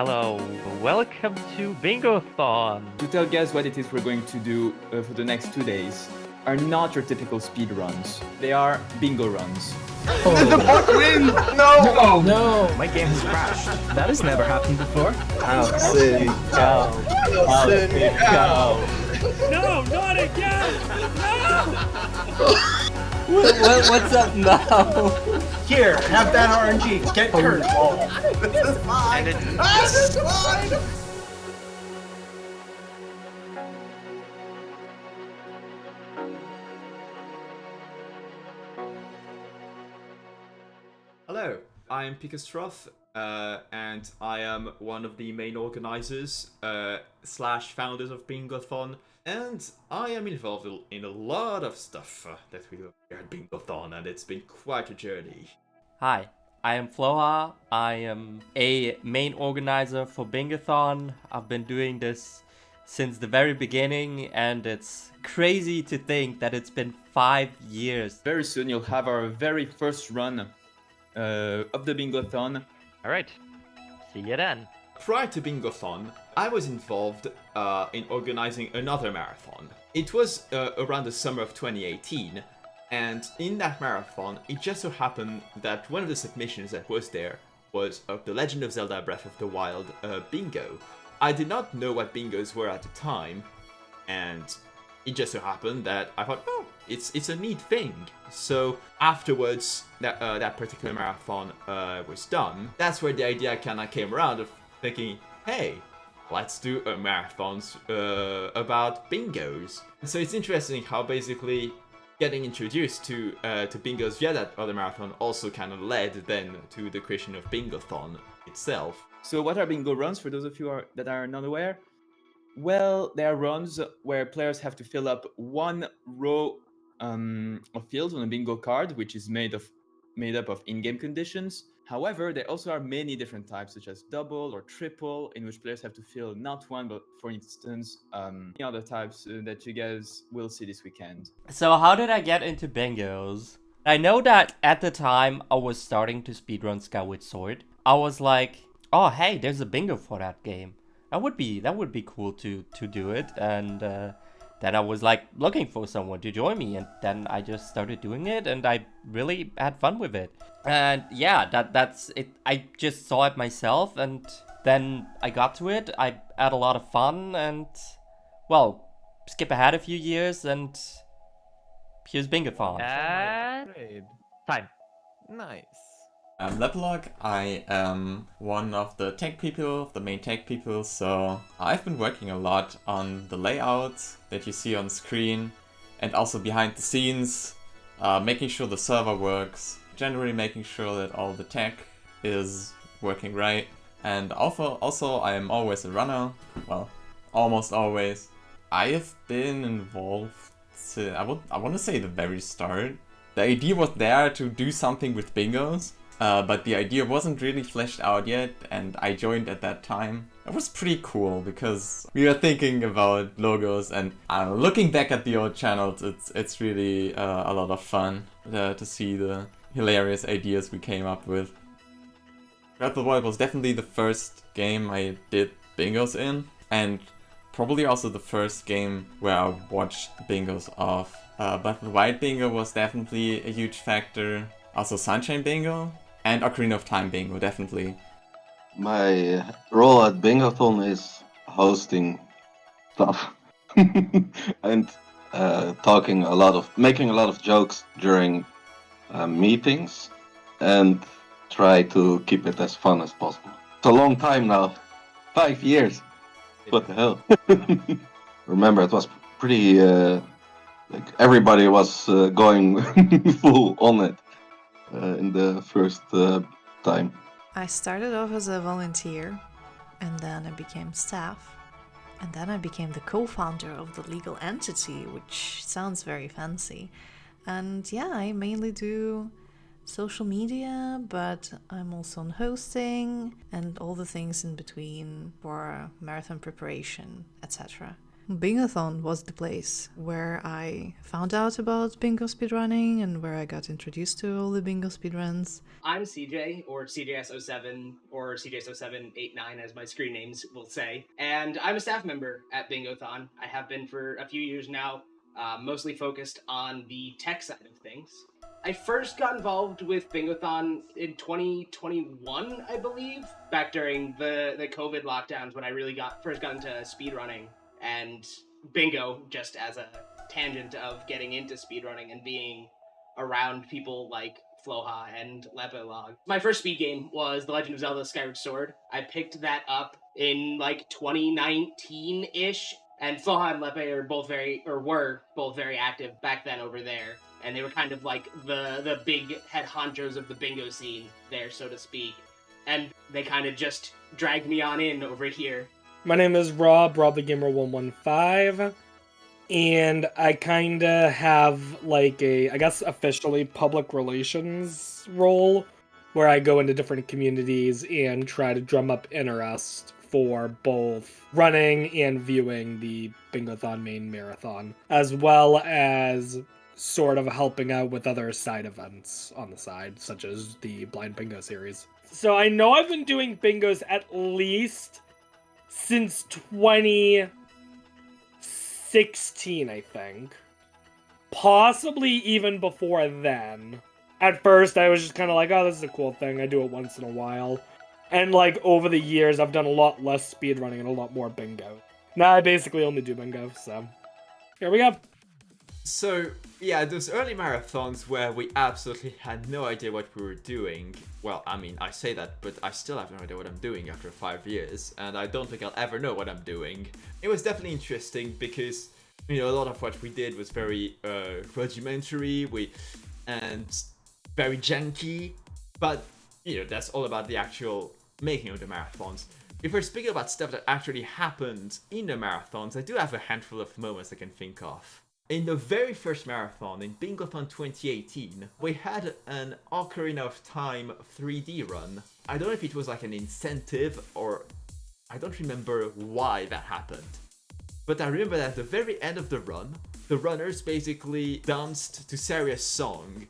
Hello, welcome to Bingothon. To tell guys what it is we're going to do for the next 2 days are not your typical speed runs. They are bingo runs. Oh. The bot wins! No! No! My game has crashed. That has never happened before. How silly cow. How silly cow. No, not again! No! What's up now? Here, have that RNG. Get hurt. This is mine! This is mine! Hello, I am Pikastroth, and I am one of the main organizers slash founders of Bingothon, and I am involved in a lot of stuff that we do here at Bingothon, and it's been quite a journey. Hi, I am Floha. I am a main organizer for Bingothon. I've been doing this since the very beginning, and it's crazy to think that it's been 5 years. Very soon you'll have our very first run of the Bingothon. Alright, see you then. Prior to Bingothon, I was involved in organizing another marathon. It was around the summer of 2018, and in that marathon, it just so happened that one of the submissions that was there was of The Legend of Zelda Breath of the Wild bingo. I did not know what bingos were at the time, and it just so happened that I thought, oh, it's a neat thing. So afterwards, that particular marathon was done. That's where the idea kind of came around of thinking, hey, let's do a marathon about bingos. So it's interesting how basically getting introduced to bingos via that other marathon also kind of led then to the creation of Bingothon itself. So what are bingo runs for those of you that are not aware? Well, they are runs where players have to fill up one row of fields on a bingo card, which is made up of in-game conditions. However, there also are many different types, such as double or triple, in which players have to fill not one, but for instance, many other types that you guys will see this weekend. So how did I get into bingos? I know that at the time I was starting to speedrun Skyward Sword. I was like, oh hey, there's a bingo for that game. That would be cool to do it, and then I was like looking for someone to join me, and then I just started doing it, and I really had fun with it. And yeah, that's it. I just saw it myself, and then I got to it. I had a lot of fun, and well, skip ahead a few years, and here's Bingothon. Time. Nice. I'm Lepelog. I am one of the main tech people, so I've been working a lot on the layout that you see on screen, and also behind the scenes, making sure the server works, generally making sure that all the tech is working right, and also I am always a runner, well, almost always. I have been involved, I want to say the very start. The idea was there to do something with bingos, but the idea wasn't really fleshed out yet, and I joined at that time. It was pretty cool because we were thinking about logos, and looking back at the old channels, it's really a lot of fun to see the hilarious ideas we came up with. Breath of the Wild was definitely the first game I did bingos in, and probably also the first game where I watched bingos of. Breath of the Wild bingo was definitely a huge factor. Also Sunshine bingo. And Ocarina of Time bingo, definitely. My role at Bingothon is hosting stuff and making a lot of jokes during meetings, and try to keep it as fun as possible. It's a long time now, 5 years. What the hell? Remember, it was pretty like everybody was going full on it. In the first time. I started off as a volunteer, and then I became staff, and then I became the co-founder of the legal entity, which sounds very fancy. And yeah, I mainly do social media, but I'm also on hosting and all the things in between for marathon preparation, etc. Bingothon was the place where I found out about bingo speedrunning and where I got introduced to all the bingo speedruns. I'm CJ, or CJS07, or CJS0789 as my screen names will say, and I'm a staff member at Bingothon. I have been for a few years now, mostly focused on the tech side of things. I first got involved with Bingothon in 2021, I believe, back during the COVID lockdowns when I really first got into speedrunning and bingo just as a tangent of getting into speedrunning and being around people like Floha and Lepolog. My first speed game was The Legend of Zelda Skyward Sword. I picked that up in like 2019-ish, and Floha and Lepe were both very active back then over there. And they were kind of like the big head honchos of the bingo scene there, so to speak. And they kind of just dragged me on in over here. My name is Rob the Gamer 115, and I kind of have like I guess officially public relations role where I go into different communities and try to drum up interest for both running and viewing the Bingothon main marathon, as well as sort of helping out with other side events on the side, such as the Blind Bingo series. So I know I've been doing bingos at least since 2016, I think. Possibly even before then. At first, I was just kind of like, oh, this is a cool thing. I do it once in a while. And, like, over the years, I've done a lot less speedrunning and a lot more bingo. Now I basically only do bingo, so here we go. So, yeah, those early marathons where we absolutely had no idea what we were doing. Well, I mean, I say that, but I still have no idea what I'm doing after 5 years, and I don't think I'll ever know what I'm doing. It was definitely interesting because, you know, a lot of what we did was very rudimentary and very janky, but, you know, that's all about the actual making of the marathons. If we're speaking about stuff that actually happened in the marathons, I do have a handful of moments I can think of. In the very first marathon, in Bingothon 2018, we had an Ocarina of Time 3D run. I don't know if it was like an incentive or I don't remember why that happened. But I remember that at the very end of the run, the runners basically danced to Saria's song.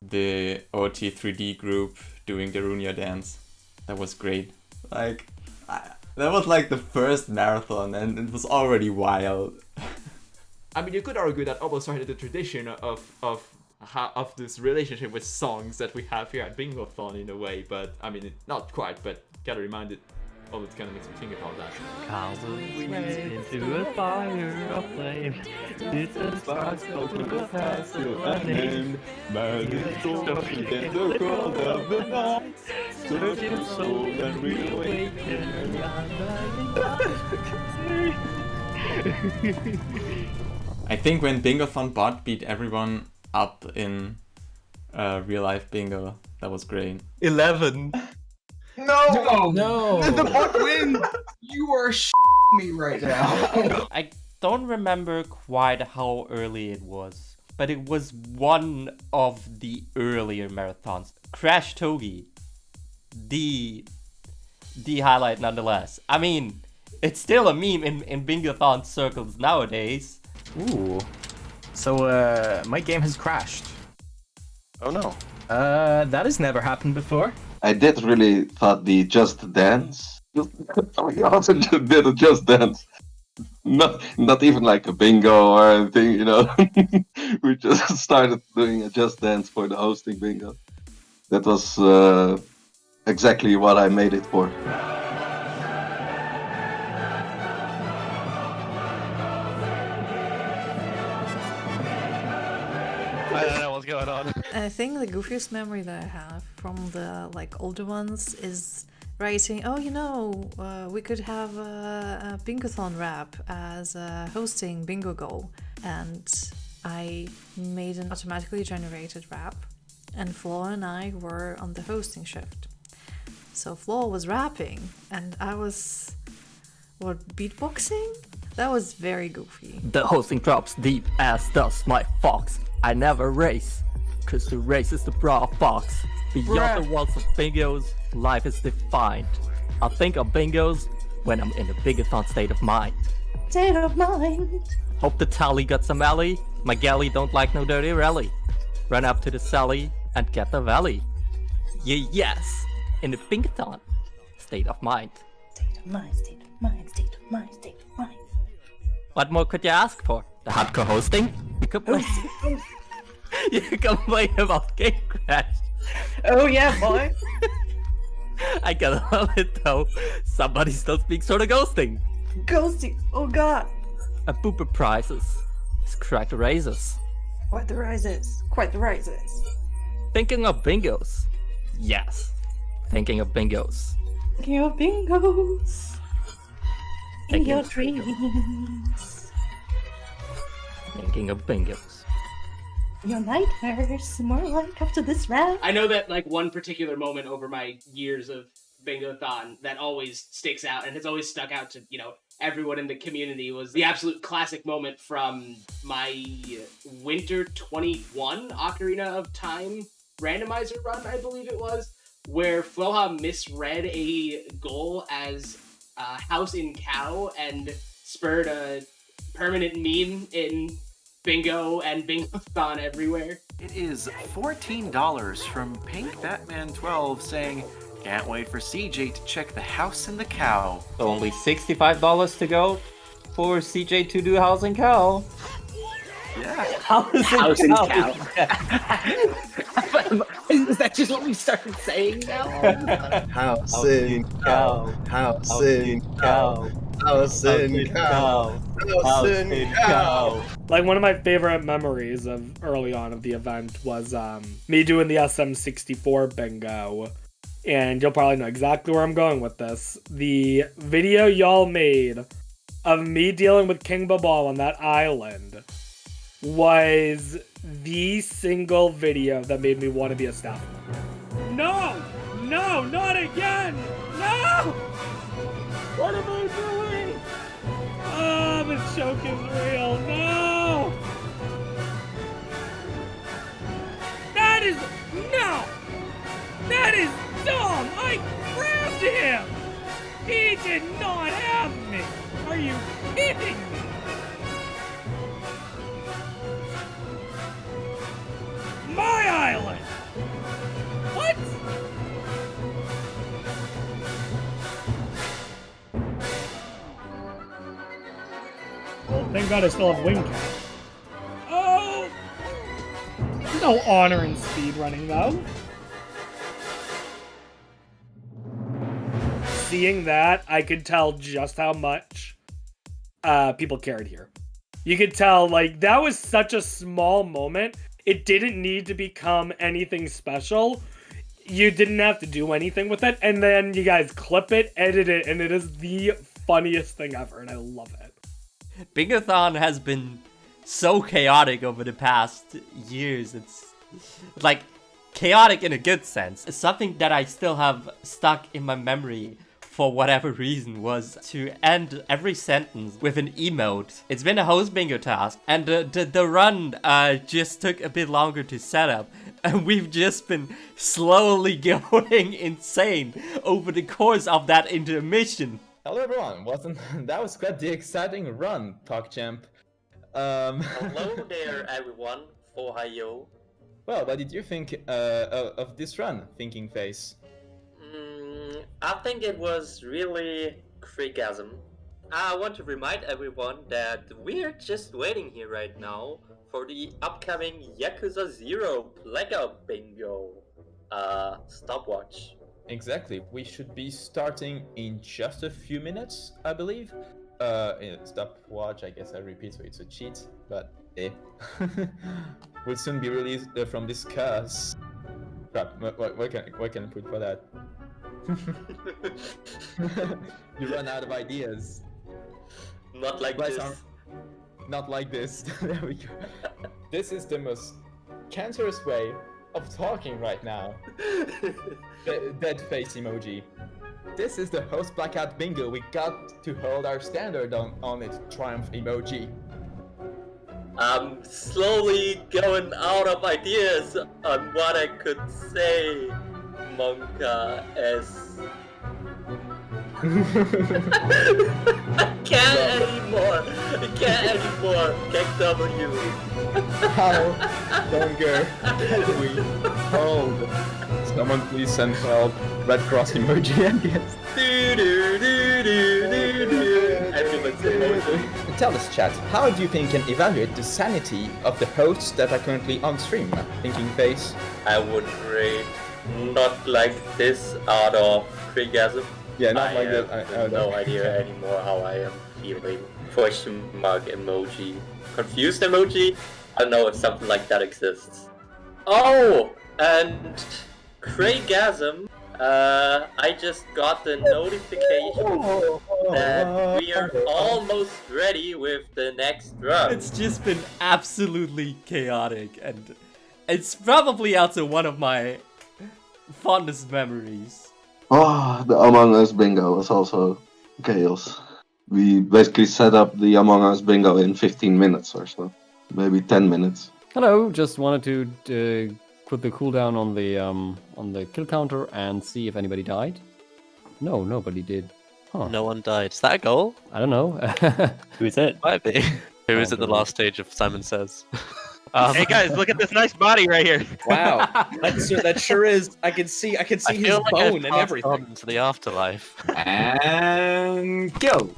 The OT 3D group doing the Runia dance. That was great. Like, that was like the first marathon and it was already wild. I mean, you could argue that almost started the tradition of this relationship with songs that we have here at Bingothon in a way, but I mean, not quite, but gotta remind it. Oh, it kind of makes me think about that. Cast into a fire of flame. It's a spark so to the past to a name. Man is story in the cold of the night. Search your soul and reawaken. I think when Bingothon bot beat everyone up in real life bingo, that was great. 11. No! The bot win! You are me right now. I don't remember quite how early it was, but it was one of the earlier marathons. Crash Togi. The highlight nonetheless. I mean, it's still a meme in Bingothon circles nowadays. Ooh. So, my game has crashed. Oh no. That has never happened before. I did really thought the Just Dance. We also just did a Just Dance. Not even like a bingo or anything, you know. We just started doing a Just Dance for the hosting bingo. That was exactly what I made it for. I don't know what's going on. I think the goofiest memory that I have from the older ones is writing, oh, you know, we could have a Bingothon rap as a hosting bingo goal. And I made an automatically generated rap, and Flo and I were on the hosting shift. So Flo was rapping, and I was, beatboxing? That was very goofy. The hosting drops deep as does my fox. I never race. crystal races the bra box. Beyond the walls of bingos, life is defined. I think of bingos when I'm in a bingothon state of mind. State of mind. Hope the tally got some alley. My galley don't like no dirty rally. Run up to the sally and get the valley. Yeah, yes, in the bingothon state of mind. State of mind, state of mind, state of mind, state of mind. What more could you ask for? The hardcore hosting? You complain. You complain about game crash. Oh yeah, boy. I gotta love it though. Somebody still speaks sort of ghosting. Ghosting. Oh god. A booper prizes. It's quite the raises. Quite the rises. Quite the rises. Thinking of bingos. Yes. Thinking of bingos. Thinking of bingos. In your dreams. Thinking of bingos. Your nightmares, more like after this round. I know that like one particular moment over my years of Bingothon that always sticks out and has always stuck out to, you know, everyone in the community was the absolute classic moment from my winter 21 Ocarina of Time randomizer run, I believe it was, where Floha misread a goal as house in cow and spurred a permanent meme in Bingo and Bingothon everywhere. It is $14 from Pink Batman 12 saying, can't wait for CJ to check the house and the cow. Only $65 to go for CJ to do house and cow. Yeah. House and cow. Is that just what we started saying now? House and cow. House and cow. House and cow. House and cow. Like, one of my favorite memories of early on of the event was me doing the SM64 bingo. And you'll probably know exactly where I'm going with this. The video y'all made of me dealing with King Babal on that island was the single video that made me want to be a staff member. No! No, not again! No! What am I doing? Oh, the choke is real. No! That is... No! That is dumb! I grabbed him! He did not have me! Are you kidding me? My island! What? Well, thank God I still have wing cap. Oh! No honor in speedrunning, though. Seeing that, I could tell just how much people cared here. You could tell, like, that was such a small moment. It didn't need to become anything special. You didn't have to do anything with it. And then you guys clip it, edit it, and it is the funniest thing ever, and I love it. Bingothon has been so chaotic over the past years. It's like chaotic in a good sense. It's something that I still have stuck in my memory for whatever reason was to end every sentence with an emote. It's been a host bingo task, and the run just took a bit longer to set up, and we've just been slowly going insane over the course of that intermission. Hello everyone, that was quite the exciting run, PogChamp. Hello there everyone, Ohio. Well, what did you think of this run, Thinking Face? I think it was really freakasm. I want to remind everyone that we're just waiting here right now for the upcoming Yakuza 0 Blackout Bingo stopwatch. Exactly, we should be starting in just a few minutes, I believe. Stopwatch, I guess I repeat, so it's a cheat, but will soon be released from this curse. Crap, what can I put for that? You run out of ideas. Not like this. Not like this. There we go. This is the most cancerous way of talking right now. Dead face emoji. This is the host blackout bingo. We got to hold our standard on it. Triumph emoji. I'm slowly going out of ideas on what I could say. Monka S. I can't anymore. I can't anymore. KW. How longer can we hold? Someone please send help. Red cross emoji, I guess. Tell us, chat, how do you think and evaluate the sanity of the hosts that are currently on stream? Thinking face. I would rate not like this out of Krigasm. Yeah, not like that. that. I have no idea anymore how I am feeling. Question mark emoji. Confused emoji? I don't know if something like that exists. Oh! And Krigasm, I just got the notification that we are almost ready with the next run. It's just been absolutely chaotic, and it's probably also one of my fondest memories. Oh, the Among Us bingo was also chaos. We basically set up the Among Us bingo in 15 minutes or so. Maybe 10 minutes. Hello, just wanted to put the cooldown on the kill counter and see if anybody died. No, nobody did. Huh. No one died. Is that a goal? I don't know. Who is it? Might be. Who is at the last stage of Simon Says? Hey guys, look at this nice body right here. Wow, that sure is. I can see his feel like bone I've and passed everything. on into the afterlife. And go.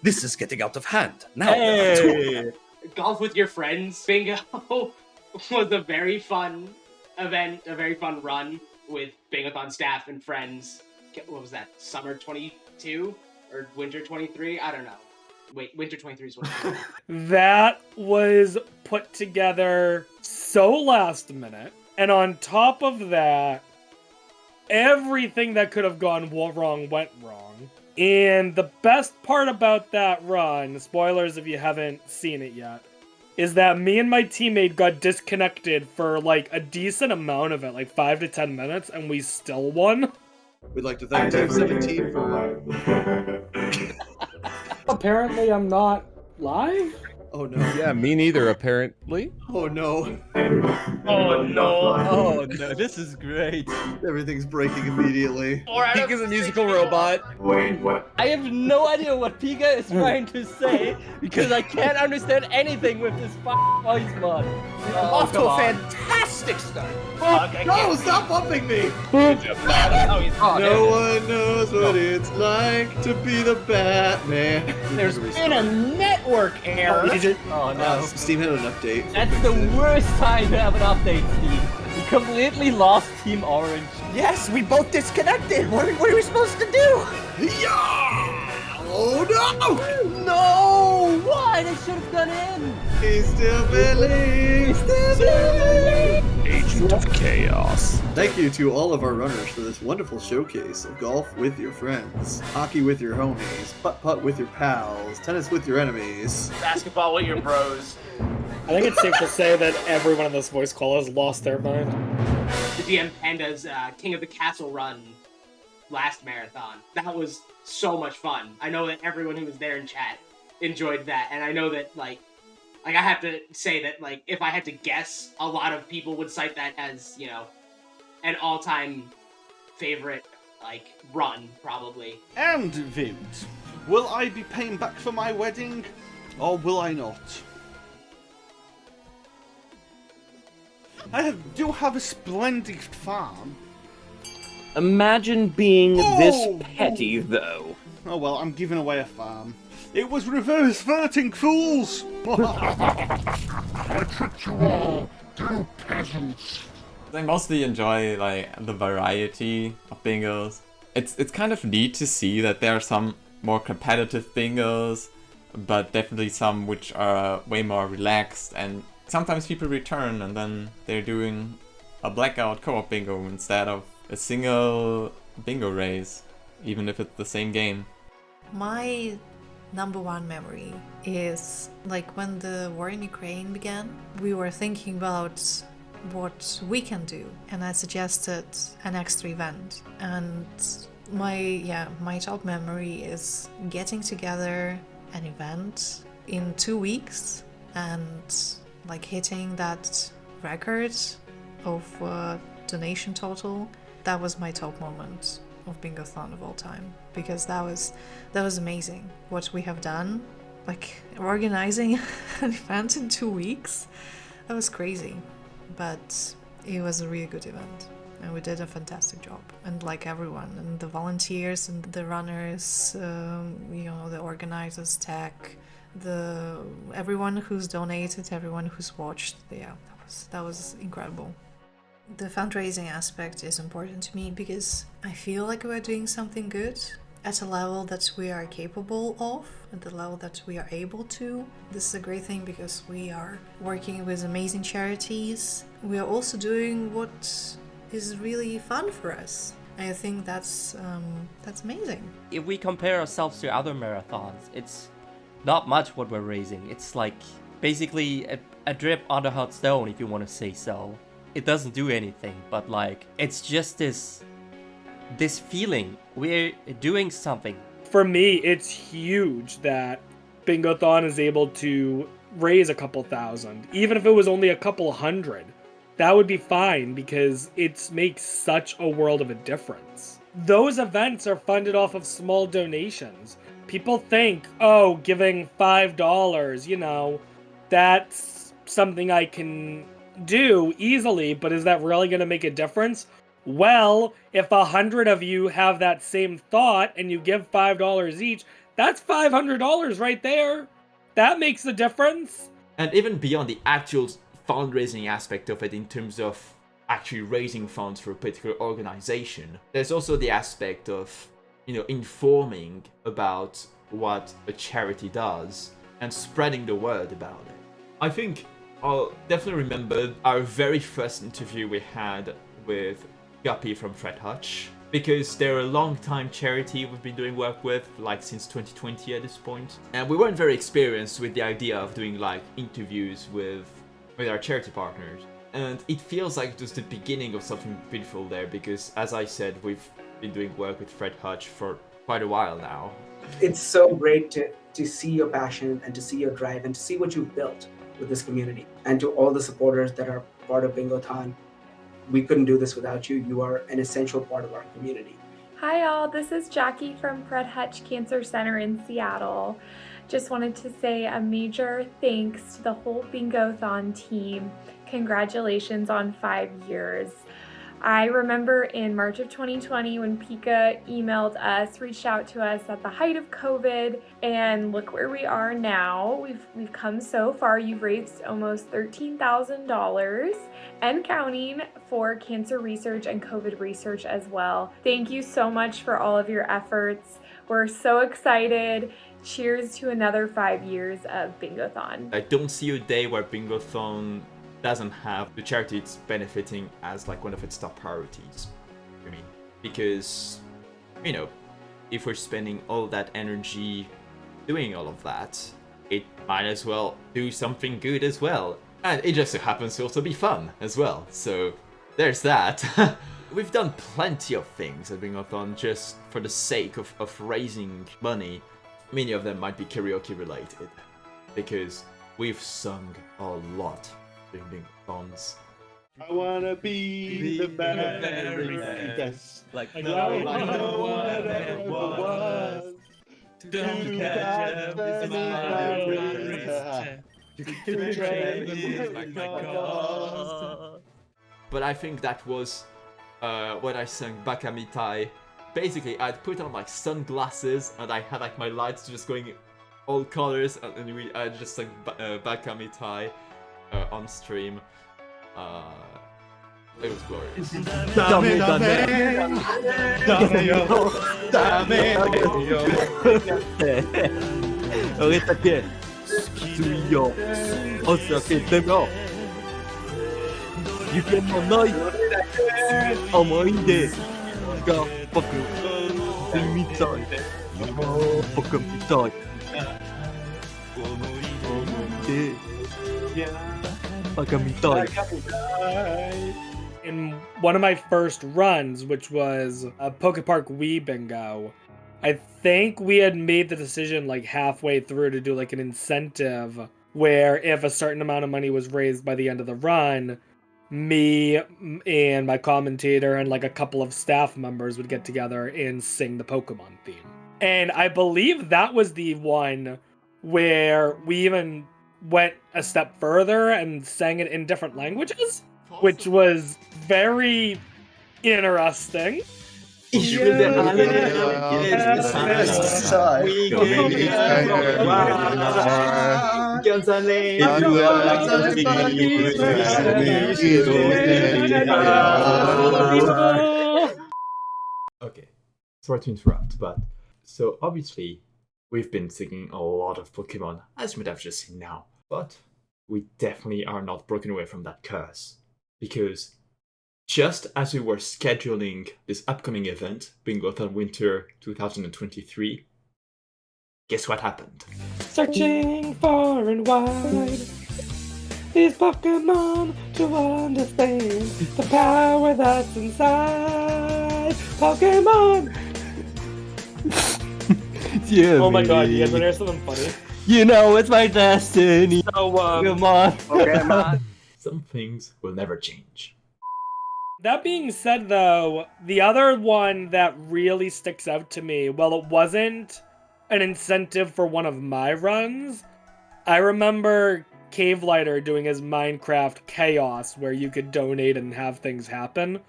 This is getting out of hand. Now. Hey! Golf with your friends bingo was a very fun event, a very fun run with Bingothon staff and friends. What was that? Summer 22 or winter 23? I don't know. Wait, winter 23 is what it was. That was put together so last minute, and on top of that, everything that could have gone wrong went wrong. And the best part about that run, spoilers if you haven't seen it yet, is that me and my teammate got disconnected for like a decent amount of it, like 5 to 10 minutes, and we still won. We'd like to thank Team 17 for... Apparently I'm not live? Oh no. Yeah, me neither, apparently. Oh no. Oh no. Oh no, this is great. Everything's breaking immediately. Pika is a musical robot. Wait, what? I have no idea what Pika is trying to say because I can't understand anything with this voice mod. Off to a fantastic start. No, stop bumping me! No one knows what it's like to be the Batman. There's been a network error. Oh no. Steam had an update. That's the worst time to have an update, Steve. You completely lost Team Orange. Yes, we both disconnected. What are we supposed to do? Yeah! Oh no! No! Why? They should have gone in. He's still believes. Agent of Chaos. Thank you to all of our runners for this wonderful showcase of golf with your friends, hockey with your homies, putt-putt with your pals, tennis with your enemies. Basketball with your bros. I think it's safe to say that everyone in this voice call has lost their mind. The DM Panda's King of the Castle run last marathon. That was so much fun. I know that everyone who was there in chat enjoyed that, and I know that like I have to say that like if I had to guess, a lot of people would cite that as, you know, an all-time favorite like run probably. And vote. Will I be paying back for my wedding, or will I not? Do have a splendid farm. Imagine being this petty, though. Oh well, I'm giving away a farm. It was reverse verting, fools! I tricked you all, you peasants! I mostly enjoy like the variety of bingos. It's kind of neat to see that there are some more competitive bingos, but definitely some which are way more relaxed, and sometimes people return and then they're doing a blackout co-op bingo instead of a single bingo race, even if it's the same game. My number one memory is like when the war in Ukraine began, we were thinking about what we can do, and I suggested an extra event, and my top memory is getting together an event in 2 weeks and like hitting that record of donation total, that was my top moment of Bingothon of all time, because that was amazing what we have done, like organizing an event in 2 weeks. That was crazy, but it was a really good event and we did a fantastic job. And like everyone, and the volunteers and the runners, the organizers, tech, everyone who's donated, everyone who's watched, that was incredible. The fundraising aspect is important to me because I feel like we're doing something good at a level that we are capable of, at the level that we are able to. This is a great thing because we are working with amazing charities. We are also doing what is really fun for us. I think that's amazing. If we compare ourselves to other marathons, it's not much what we're raising. It's like basically a drip on a hot stone, if you want to say so. It doesn't do anything, but like it's just this feeling we're doing something. For me, it's huge that Bingothon is able to raise a couple thousand, even if it was only a couple hundred. That would be fine because it makes such a world of a difference. Those events are funded off of small donations. People think, oh, giving $5, that's something I can do easily, but is that really going to make a difference? Well, if 100 of you have that same thought and you give $5 each, that's $500 right there. That makes a difference. And even beyond the actual fundraising aspect of it in terms of actually raising funds for a particular organization, there's also the aspect of, informing about what a charity does and spreading the word about it. I think I'll definitely remember our very first interview we had with Guppy from Fred Hutch, because they're a long-time charity we've been doing work with, like since 2020 at this point. And we weren't very experienced with the idea of doing like interviews with our charity partners. And it feels like just the beginning of something beautiful there, because as I said, we've been doing work with Fred Hutch for quite a while now. It's so great to see your passion and to see your drive and to see what you've built with this community. And to all the supporters that are part of Bingothon, we couldn't do this without you. You are an essential part of our community. Hi all, this is Jackie from Fred Hutch Cancer Center in Seattle. Just wanted to say a major thanks to the whole Bingothon team. Congratulations on 5 years. I remember in March of 2020 when Pika emailed us, reached out to us at the height of COVID, and look where we are now. We've come so far. You've raised almost $13,000 and counting for cancer research and COVID research as well. Thank you so much for all of your efforts. We're so excited. Cheers to another 5 years of Bingothon. I don't see a day where Bingothon doesn't have the charity it's benefiting as like one of its top priorities. I mean, because, if we're spending all that energy doing all of that, it might as well do something good as well. And it just so happens to also be fun as well. So there's that. We've done plenty of things at Bingothon just for the sake of raising money. Many of them might be karaoke related, because we've sung a lot during Bingothons. I wanna be the very best, like no one ever was. To catch up is my cause. But I think that was when I sang Bakamitai. Basically, I'd put on like sunglasses and I had like my lights just going all colors, and I just sang Bakamitai on stream. It was glorious. In one of my first runs, which was a Pokepark Wii Bingo, I think we had made the decision like halfway through to do like an incentive where if a certain amount of money was raised by the end of the run, me and my commentator and like a couple of staff members would get together and sing the Pokemon theme. And I believe that was the one where we even went a step further and sang it in different languages, which was very interesting. Okay, sorry to interrupt, but so obviously we've been singing a lot of Pokemon, as you might have just seen now, but we definitely are not broken away from that curse, because just as we were scheduling this upcoming event, Bingothon Winter 2023, guess what happened? Searching far and wide these Pokemon to understand the power that's inside Pokemon. Yeah, oh my god, baby. you guys want to hear something funny? You know it's my destiny. So, Pokemon. Some things will never change. That being said, though, the other one that really sticks out to me, well, it wasn't an incentive for one of my runs. I remember Cave Lighter doing his Minecraft Chaos, where you could donate and have things happen.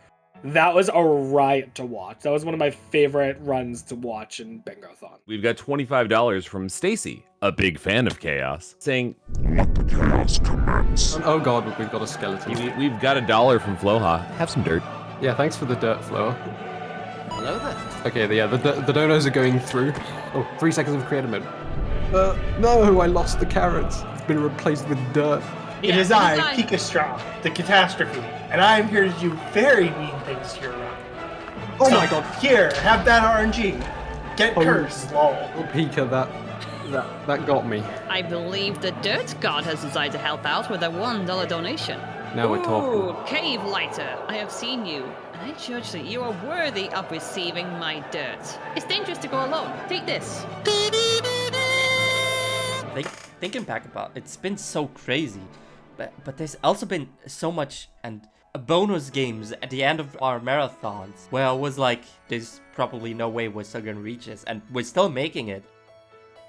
That was a riot to watch. That was one of my favorite runs to watch in Bingothon. We've got $25 from Stacy, a big fan of Chaos, saying, "Let the chaos commence." Oh god, we've got a skeleton. We've got $1 from Floha. Have some dirt. Yeah, thanks for the dirt, Flo. Hello there. Okay, yeah, the donos are going through. Oh, 3 seconds of creative mode. No, I lost the carrots. It's been replaced with dirt. It is I, Pikastraw, the catastrophe, and I am here to do very mean things to your run. Oh my god. Here, have that RNG. Get cursed, lol. Oh, Pika, that got me. I believe the Dirt God has decided to help out with a $1 donation. Now we're talking. Ooh, Cave Lighter, I have seen you, and I judge that you are worthy of receiving my dirt. It's dangerous to go alone. Take this. Thinking back about it, it's been so crazy, but there's also been so much and bonus games at the end of our marathons where I was like, there's probably no way we're still gonna reach this, and we're still making it.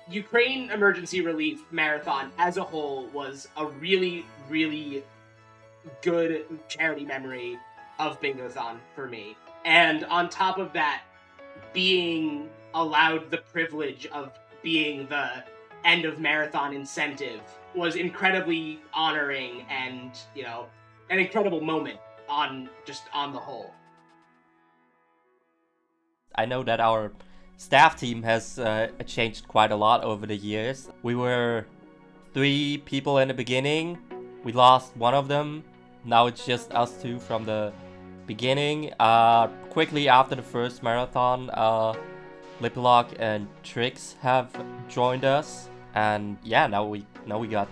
Ukraine Emergency Relief Marathon as a whole was a really, really good charity memory of Bingothon for me. And on top of that, being allowed the privilege of being the end of marathon incentive was incredibly honoring and, you know, an incredible moment on the whole. I know that our staff team has changed quite a lot over the years. We were 3 people in the beginning. We lost one of them. Now it's just us 2 from the beginning. Quickly after the first marathon, Liplock and Trix have joined us. And yeah, now we got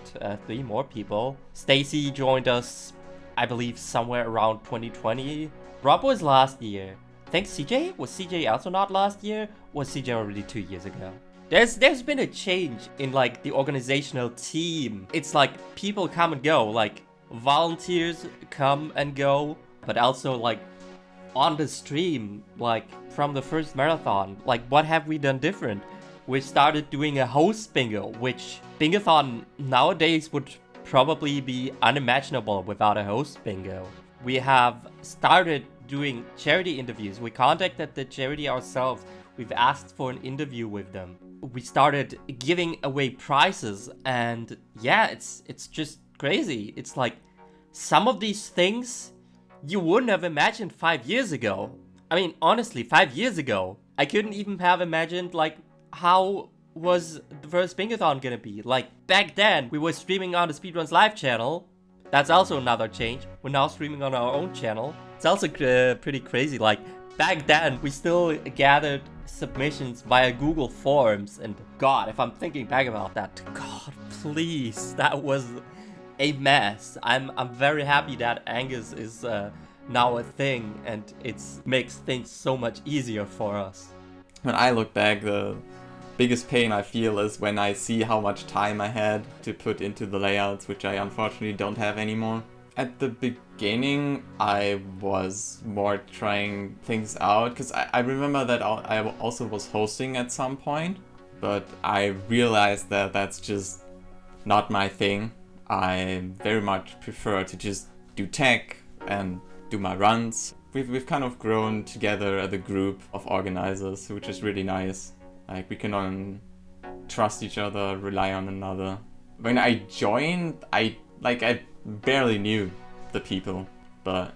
3 more people. Stacy joined us, I believe, somewhere around 2020. Rob was last year. I think CJ? Was CJ also not last year? Was CJ already 2 years ago? There's been a change in like the organizational team. It's like people come and go, like volunteers come and go, but also like on the stream, like from the first marathon, like what have we done different? We started doing a host bingo, which Bingothon nowadays would probably be unimaginable without a host bingo. We have started doing charity interviews. We contacted the charity ourselves. We've asked for an interview with them. We started giving away prizes, and yeah, it's just crazy. It's like some of these things you wouldn't have imagined 5 years ago. I mean, honestly, 5 years ago, I couldn't even have imagined like how was the first Bingothon gonna be. Like back then, we were streaming on the SpeedRunsLive channel. That's also another change. We're now streaming on our own channel. It's also pretty crazy. Like back then, we still gathered submissions via Google Forms, and God, if I'm thinking back about that, God, please, that was a mess. I'm very happy that Angus is now a thing, and it makes things so much easier for us. When I look back, the biggest pain I feel is when I see how much time I had to put into the layouts, which I unfortunately don't have anymore. At the beginning, I was more trying things out, because I remember that I also was hosting at some point, but I realized that that's just not my thing. I very much prefer to just do tech and do my runs. We've kind of grown together as a group of organizers, which is really nice. Like, we can trust each other, rely on another. When I joined, I barely knew the people, but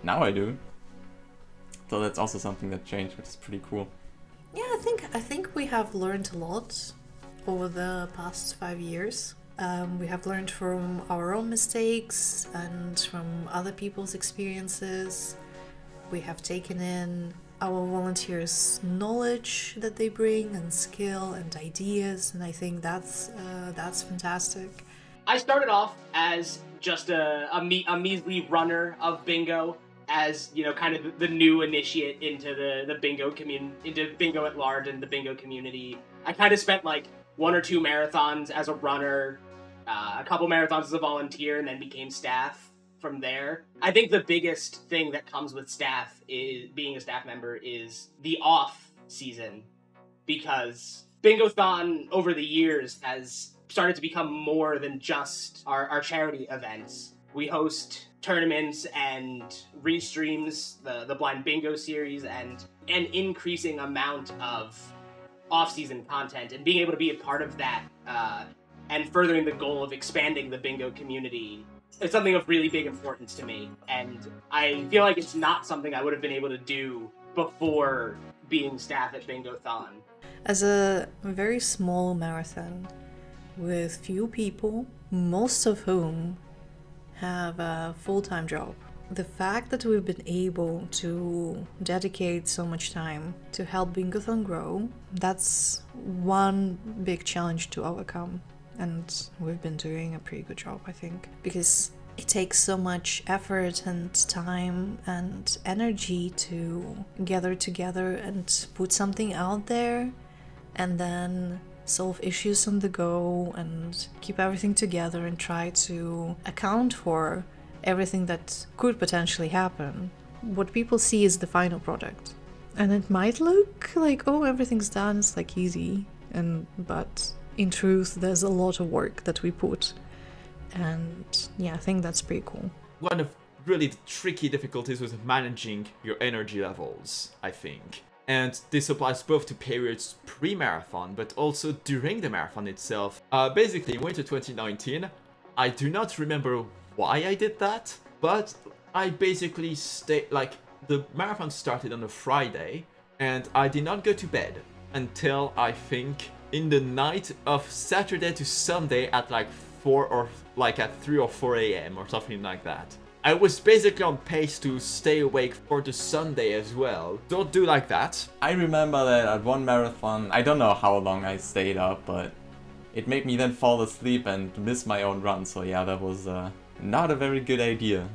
now I do. So that's also something that changed, which is pretty cool. Yeah, I think we have learned a lot over the past 5 years. We have learned from our own mistakes and from other people's experiences. We have taken in our volunteers' knowledge that they bring and skill and ideas, and I think that's fantastic. I started off as just a measly runner of bingo, as kind of the new initiate into the bingo community, into bingo at large and the bingo community. I kind of spent like 1 or 2 marathons as a runner, a couple marathons as a volunteer, and then became staff from there. I think the biggest thing that comes with staff is being a staff member is the off season, because Bingothon over the years has started to become more than just our charity events. We host tournaments and restreams, the Blind Bingo series, and an increasing amount of off-season content, and being able to be a part of that and furthering the goal of expanding the bingo community is something of really big importance to me, and I feel like it's not something I would have been able to do before being staff at Bingothon. As a very small marathon with few people, most of whom have a full-time job, the fact that we've been able to dedicate so much time to help Bingothon grow, that's one big challenge to overcome. And we've been doing a pretty good job, I think, because it takes so much effort and time and energy to gather together and put something out there and then solve issues on the go and keep everything together and try to account for everything that could potentially happen. What people see is the final product. And it might look like, oh, everything's done, it's like easy, but in truth, there's a lot of work that we put, and yeah, I think that's pretty cool. One of really the tricky difficulties was managing your energy levels, I think. And this applies both to periods pre-marathon, but also during the marathon itself. Basically, in winter 2019, I do not remember why I did that, but I basically the marathon started on a Friday, and I did not go to bed until, I think, in the night of Saturday to Sunday at like 4 or like at 3 or 4 a.m. or something like that. I was basically on pace to stay awake for the Sunday as well. Don't do like that. I remember that at one marathon, I don't know how long I stayed up, but it made me then fall asleep and miss my own run. So yeah, that was not a very good idea.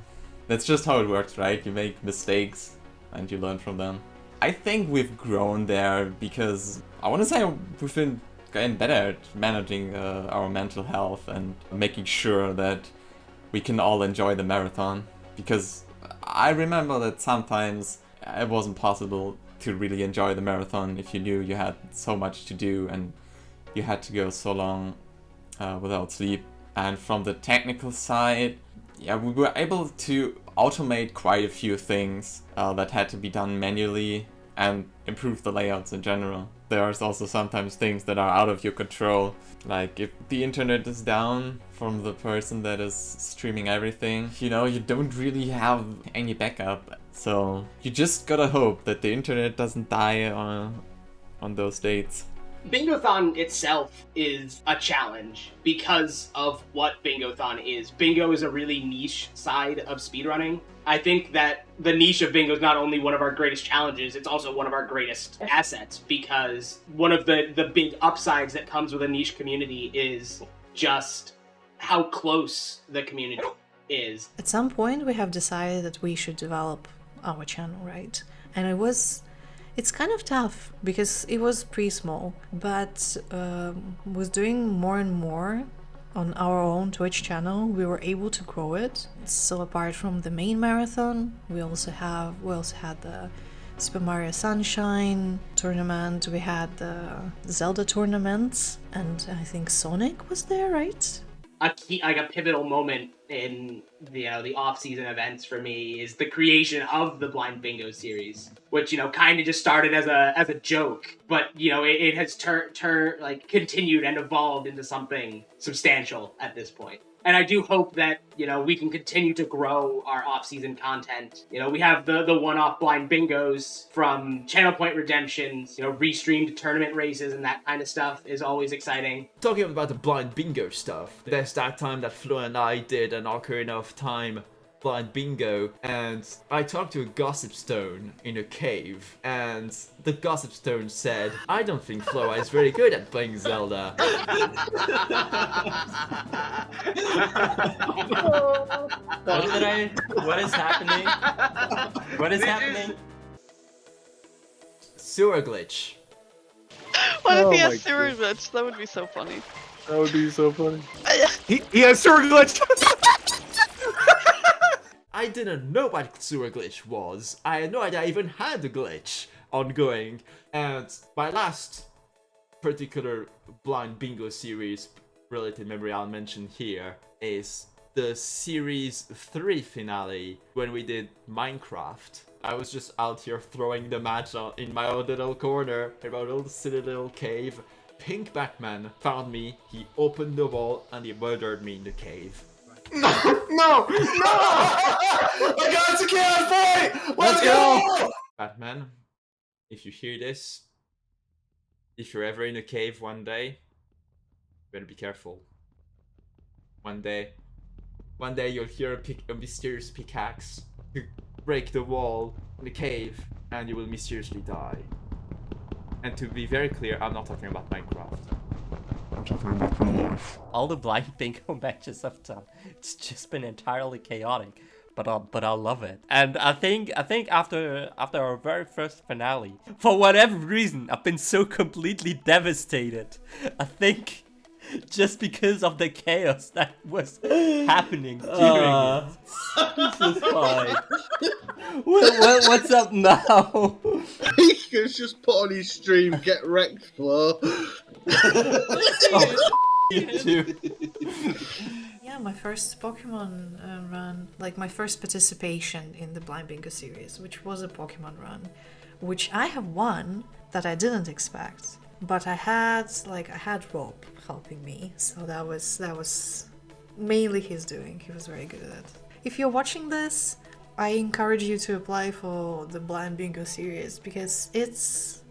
That's just how it works, right? You make mistakes and you learn from them. I think we've grown there because I want to say we've been getting better at managing our mental health and making sure that we can all enjoy the marathon. Because I remember that sometimes it wasn't possible to really enjoy the marathon if you knew you had so much to do and you had to go so long without sleep. And from the technical side, yeah, we were able to automate quite a few things that had to be done manually and improve the layouts in general. There's also sometimes things that are out of your control, like if the internet is down from the person that is streaming everything, you don't really have any backup. So you just gotta hope that the internet doesn't die on those dates. Bingothon itself is a challenge because of what Bingothon is. Bingo is a really niche side of speedrunning. I think that the niche of bingo is not only one of our greatest challenges, it's also one of our greatest assets, because one of the big upsides that comes with a niche community is just how close the community is. At some point we have decided that we should develop our channel, right? And it was It's kind of tough because it was pretty small, but was doing more and more on our own Twitch channel. We were able to grow it. So apart from the main marathon, we also had the Super Mario Sunshine tournament. We had the Zelda tournaments, and I think Sonic was there, right? A pivotal moment in the off-season events for me is the creation of the Blind Bingo series, which kind of just started as a joke, but it has continued and evolved into something substantial at this point. And I do hope that, we can continue to grow our off-season content. We have the one-off blind bingos from Channel Point redemptions, restreamed tournament races and that kind of stuff is always exciting. Talking about the blind bingo stuff, there's that time that Flo and I did an Ocarina of Time blind bingo, and I talked to a gossip stone in a cave, and the gossip stone said, "I don't think Flo is very good at playing Zelda." What is happening? What is happening? Sewer glitch. What if Oh he my has sewer glitch? That would be so funny. That would be so funny. He has sewer glitch! I didn't know what sewer glitch was. I had no idea I even had a glitch ongoing. And my last particular blind bingo series related memory I'll mention here is the series 3 finale when we did Minecraft. I was just out here throwing the match in my own little corner in my little silly little cave. Pink Batman found me, he opened the wall, and he murdered me in the cave. No! I got to chaos point! Let's go! Batman, if you hear this, if you're ever in a cave one day, you better be careful. One day you'll hear a mysterious pickaxe break the wall in the cave, and you will mysteriously die. And to be very clear, I'm not talking about Minecraft. I'm talking about real life. All the blind bingo matches I've done, it's just been entirely chaotic, but I love it. And I think after our very first finale, for whatever reason, I've been so completely devastated. I think just because of the chaos that was happening during it. This is fine. What's up now? He's just put on his stream, get wrecked, Flo. You too. Yeah, my first Pokemon run, like my first participation in the Blind Bingo series, which was a Pokemon run, which I have won that I didn't expect. But I had Rob helping me, so that was mainly his doing. He was very good at it. If you're watching this, I encourage you to apply for the Blind Bingo series because it's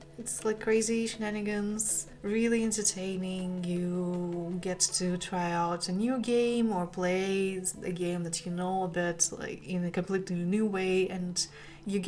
like crazy shenanigans, really entertaining. You get to try out a new game or play a game that you know a bit like in a completely new way, and you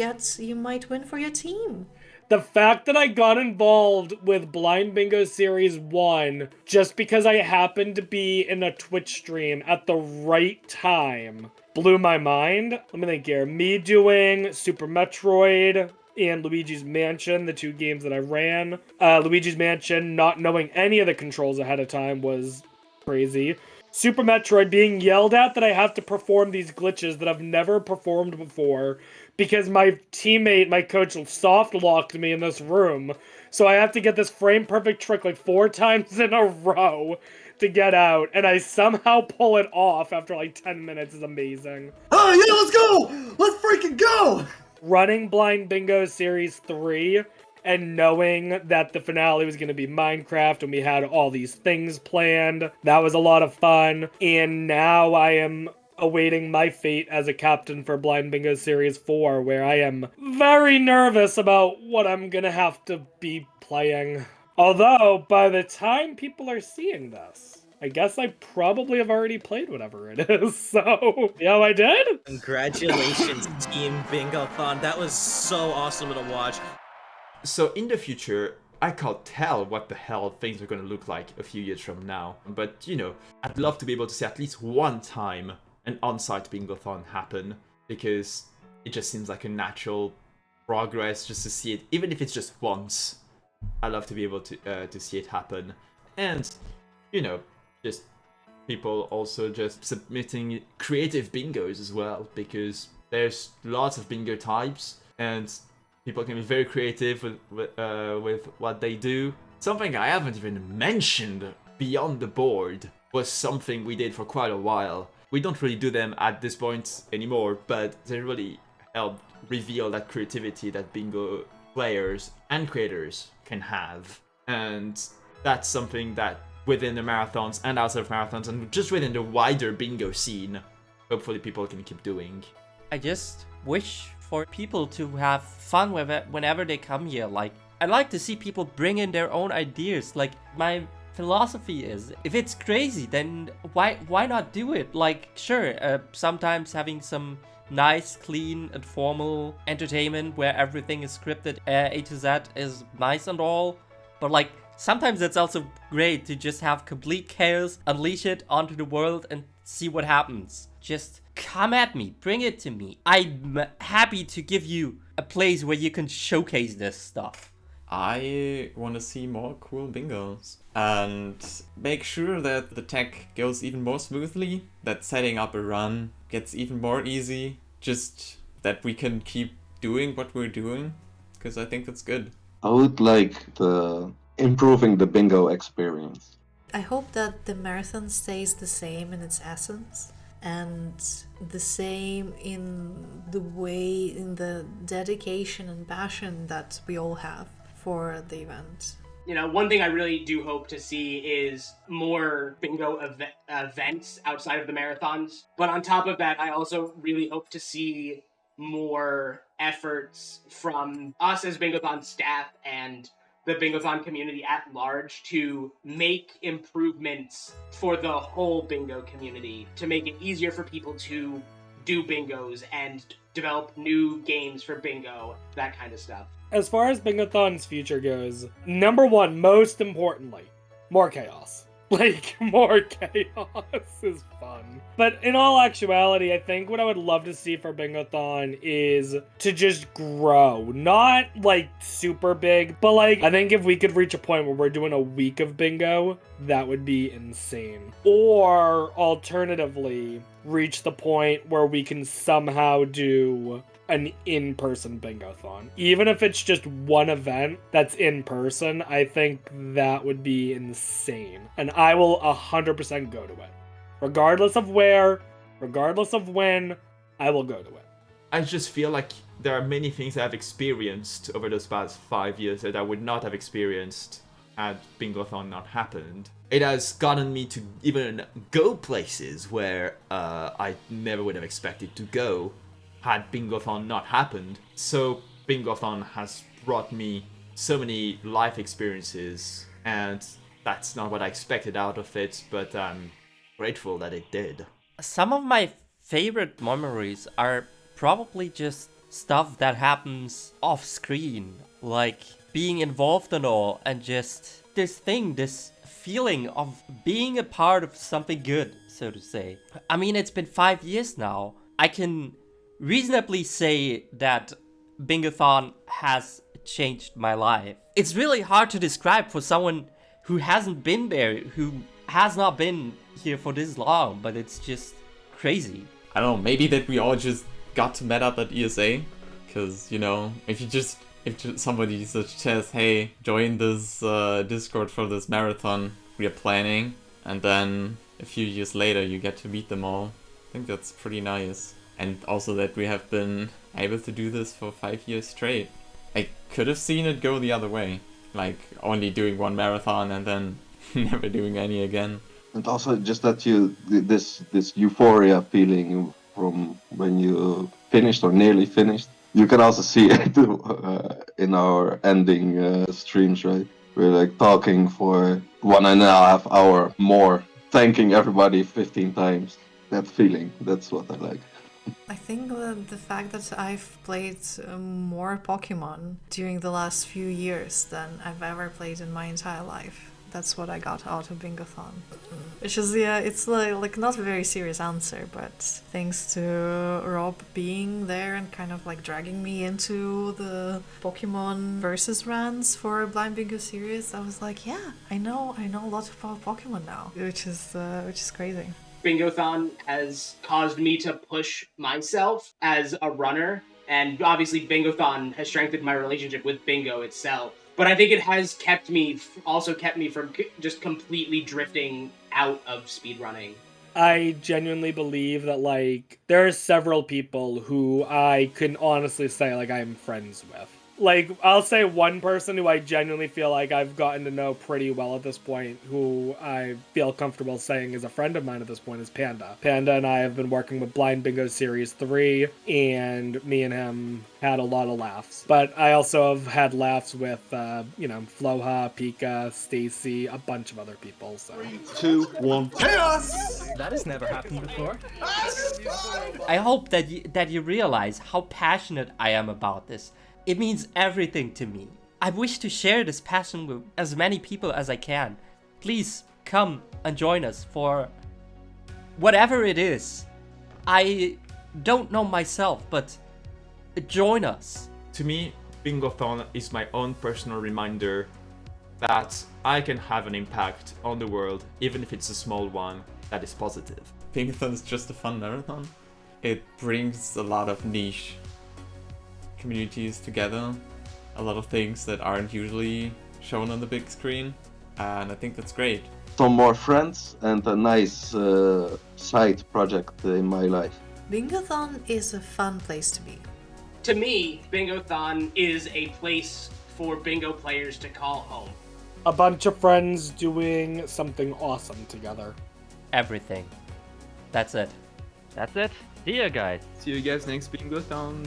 might win for your team. The fact that I got involved with Blind Bingo Series 1 just because I happened to be in a Twitch stream at the right time blew my mind. Let me think here. Me doing Super Metroid and Luigi's Mansion, the two games that I ran. Luigi's Mansion, not knowing any of the controls ahead of time was crazy. Super Metroid being yelled at that I have to perform these glitches that I've never performed before because my teammate, my coach, soft locked me in this room. So I have to get this frame perfect trick like 4 times in a row to get out. And I somehow pull it off after like 10 minutes is amazing. Oh yeah, let's go! Let's freaking go! Running Blind Bingo Series 3 and knowing that the finale was going to be Minecraft and we had all these things planned, that was a lot of fun. And now I am awaiting my fate as a captain for Blind Bingo Series 4, where I am very nervous about what I'm going to have to be playing. Although, by the time people are seeing this, I guess I probably have already played whatever it is, so... Yeah, I did? Congratulations, Team Bingothon. That was so awesome to watch. So in the future, I can't tell what the hell things are going to look like a few years from now. But, I'd love to be able to see at least one time an on-site Bingothon happen, because it just seems like a natural progress, just to see it, even if it's just once. I love to be able to see it happen. And, you know, just people also just submitting creative bingos as well, because there's lots of bingo types, and people can be very creative with what they do. Something I haven't even mentioned beyond the board was something we did for quite a while. We don't really do them at this point anymore, but they really helped reveal that creativity that bingo players and creators can have. And that's something that within the marathons and outside of marathons and just within the wider bingo scene, hopefully people can keep doing. I just wish for people to have fun with it whenever they come here. Like, I like to see people bring in their own ideas. Like, my philosophy is, if it's crazy, then why not do it? Like, sure, sometimes having some nice, clean, and formal entertainment where everything is scripted A to Z is nice and all, but like, sometimes it's also great to just have complete chaos, unleash it onto the world, and see what happens. Just come at me, bring it to me. I'm happy to give you a place where you can showcase this stuff. I want to see more cool bingos and make sure that the tech goes even more smoothly, that setting up a run gets even more easy, just that we can keep doing what we're doing, because I think that's good. I would like improving the bingo experience. I hope that the marathon stays the same in its essence and the same in the way, in the dedication and passion that we all have for the event. You know, one thing I really do hope to see is more bingo events outside of the marathons. But on top of that, I also really hope to see more efforts from us as Bingothon staff and the Bingothon community at large to make improvements for the whole bingo community, to make it easier for people to do bingos and develop new games for bingo, that kind of stuff. As far as Bingothon's future goes, number one, most importantly, more chaos. Like, more chaos is fun. But in all actuality, I think what I would love to see for Bingothon is to just grow. Not, like, super big, but, like, I think if we could reach a point where we're doing a week of bingo, that would be insane. Or, alternatively, reach the point where we can somehow do an in-person Bingothon. Even if it's just one event that's in person, I think that would be insane. And I will 100% go to it. Regardless of where, regardless of when, I will go to it. I just feel like there are many things I've experienced over those past 5 years that I would not have experienced had Bingothon not happened. It has gotten me to even go places where I never would have expected to go had Bingothon not happened. So Bingothon has brought me so many life experiences, and that's not what I expected out of it, but I'm grateful that it did. Some of my favorite memories are probably just stuff that happens off screen, like being involved and all, and just this feeling of being a part of something good, so to say. I mean, it's been 5 years now. I can reasonably say that Bingothon has changed my life. It's really hard to describe for someone who hasn't been there, who has not been here for this long, but it's just crazy. I don't know, maybe that we all just got to meet up at ESA, because, you know, if somebody just says, hey, join this Discord for this marathon we are planning, and then a few years later you get to meet them all, I think that's pretty nice. And also that we have been able to do this for 5 years straight. I could have seen it go the other way, like only doing one marathon and then never doing any again. And also just that this euphoria feeling from when you finished or nearly finished, you can also see it in our ending streams, right? We're like talking for 1.5 hours more, thanking everybody 15 times. That feeling, that's what I like. I think the fact that I've played more Pokemon during the last few years than I've ever played in my entire life. That's what I got out of Bingothon. Which is, yeah, it's like not a very serious answer, but thanks to Rob being there and kind of like dragging me into the Pokemon versus rants for Blind Bingo series, I was like, yeah, I know a lot about Pokemon now, which is crazy. Bingothon has caused me to push myself as a runner, and obviously Bingothon has strengthened my relationship with Bingo itself. But I think it has kept me from just completely drifting out of speedrunning. I genuinely believe that, like, there are several people who I can honestly say, like, I'm friends with. Like, I'll say one person who I genuinely feel like I've gotten to know pretty well at this point, who I feel comfortable saying is a friend of mine at this point, is Panda. Panda and I have been working with Blind Bingo Series 3, and me and him had a lot of laughs. But I also have had laughs with, Floha, Pika, Stacy, a bunch of other people, so. 3, 2, 1, chaos! That has never happened before. I hope that you realize how passionate I am about this. It means everything to me. I wish to share this passion with as many people as I can. Please come and join us for whatever it is. I don't know myself, but join us. To me, Bingothon is my own personal reminder that I can have an impact on the world, even if it's a small one, that is positive. Bingothon is just a fun marathon. It brings a lot of niche communities together, a lot of things that aren't usually shown on the big screen, and I think that's great. Some more friends and a nice side project in my life. Bingothon is a fun place to be. To me, Bingothon is a place for bingo players to call home. A bunch of friends doing something awesome together. Everything. That's it. That's it. See ya, guys. See you guys next Bingothon.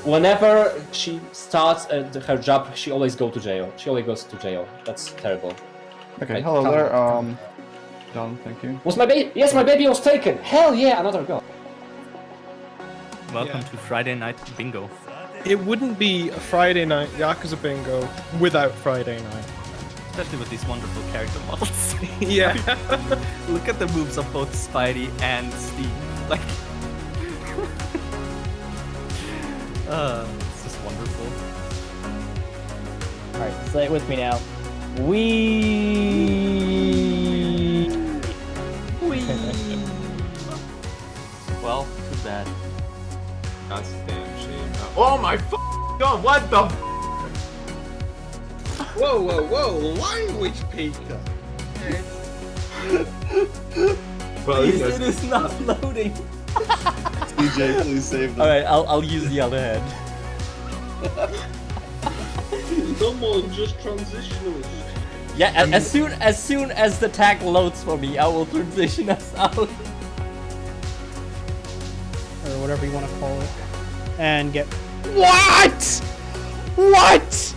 Whenever she starts her job, she always goes to jail. She always goes to jail. That's terrible. Okay, hello there. John, thank you. Was my baby? Yes, my baby was taken. Hell yeah, another girl. Welcome to Friday Night Bingo. It wouldn't be a Friday Night Yakuza Bingo without Friday Night. Especially with these wonderful character models. Yeah. Look at the moves of both Spidey and Steve. Like, it's just wonderful. Alright, say it with me now. Well, too bad. That's a damn shame. Oh my god, what the Whoa, language Pika! Please, it is not loading. DJ, please save them. Alright, I'll use the other hand. Come on, just transitional. Yeah, as soon as the tag loads for me, I will transition us out. Or whatever you want to call it. And get... What?! What?!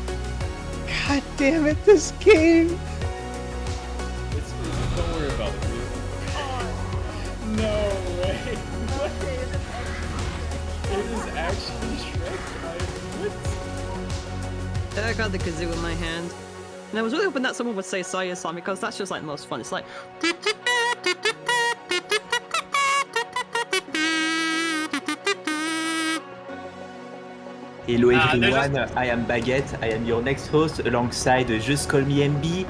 God damn it, this game! Don't worry about it. No way. It is actually Shrek. I got the kazoo in my hand. And I was really hoping that someone would say Saya-san, because that's just like the most fun. It's like... Hello everyone, I am Baguette, I am your next host alongside Just Call Me MB.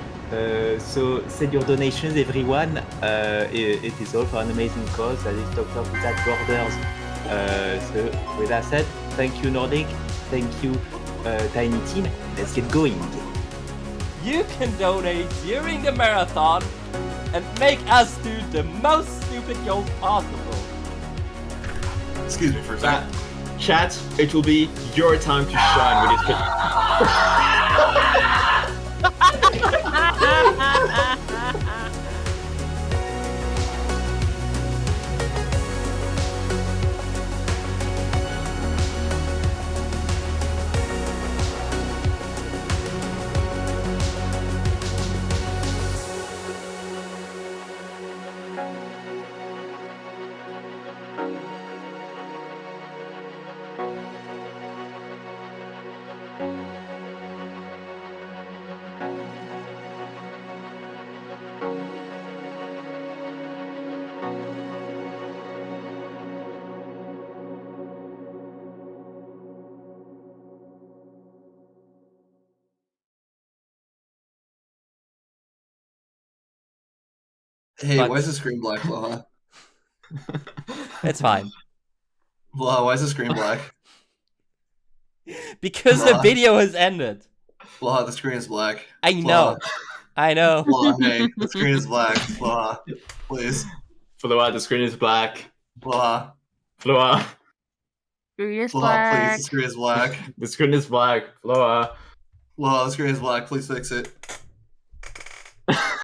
So send your donations everyone, it is all for an amazing cause that is Doctors Without Borders. So with that said, thank you Nordic, thank you Tiny Team, let's get going. You can donate during the marathon and make us do the most stupid goal possible. Excuse me for a second. Chat, it will be your time to shine with this Hey, But- why is the screen black, Floha? It's fine. Floha, why is the screen black? Because the video has ended. Floha, the screen is black. I know. I know. Floha, hey, the screen is black. Floha, please. Floha, the screen is black. Floha. Floha. Screen is Floha, black. please, the screen is black. The screen is black. Floha. Floha, the screen is black. Please fix it.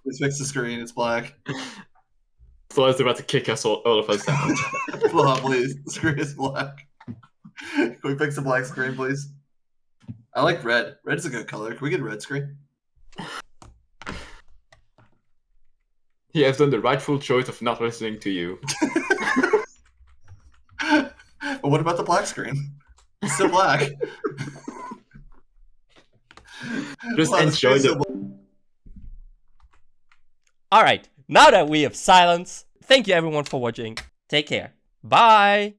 Please fix the screen. It's black. Floha's about to kick us all of us down. Floha, please. The screen is black. Can we fix the black screen, please? I like red. Red's a good color. Can we get a red screen? He has done the rightful choice of not listening to you. But what about the black screen? It's still black. Just Floha, the enjoy screen's the... still black. Alright, now that we have silence, thank you everyone for watching. Take care. Bye!